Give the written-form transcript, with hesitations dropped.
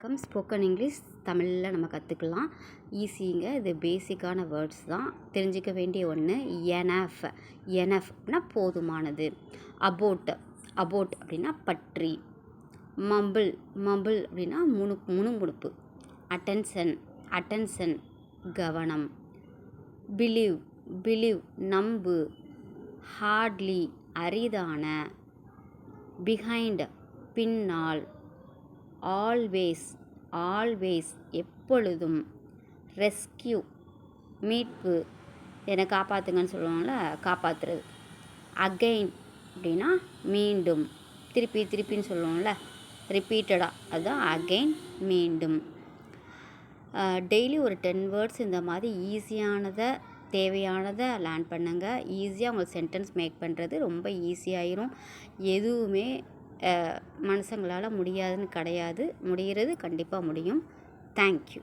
வணக்கம். Spoken English தமிழில் நம்ம கற்றுக்கலாம். ஈஸிங்க. இது பேசிக்கான வேர்ட்ஸ் தான், தெரிஞ்சிக்க வேண்டிய ஒன்று. எனஃப் அப்படின்னா போதுமானது. அபோட் அப்படின்னா பற்றி. மம்பிள் அப்படின்னா முணுமுணுப்பு. அட்டென்ஷன் கவனம். பிலீவ் நம்பு. ஹார்ட்லி அரிதான. பிஹைண்ட் பின்னால். ஆல்வேஸ் எப்பொழுதும். ரெஸ்கியூ மீட்பு, என்னை காப்பாற்றுங்கன்னு சொல்லுவாங்கள்ல, காப்பாற்றுறது. அகெயின் அப்படின்னா மீண்டும். திருப்பின்னு சொல்லுவோம்ல, ரிப்பீட்டடாக, அதுதான் அகெயின், மீண்டும். டெய்லி ஒரு 10 வேர்ட்ஸ் இந்த மாதிரி ஈஸியானதை தேவையானதை லேர்ன் பண்ணுங்கள். ஈஸியாக உங்களுக்கு சென்டென்ஸ் மேக் பண்ணுறது ரொம்ப ஈஸியாயிரும். எதுவுமே மனுஷங்களால் முடியாதுன்னு கிடையாது. முடிகிறது கண்டிப்பாக முடியும். தேங்க்யூ.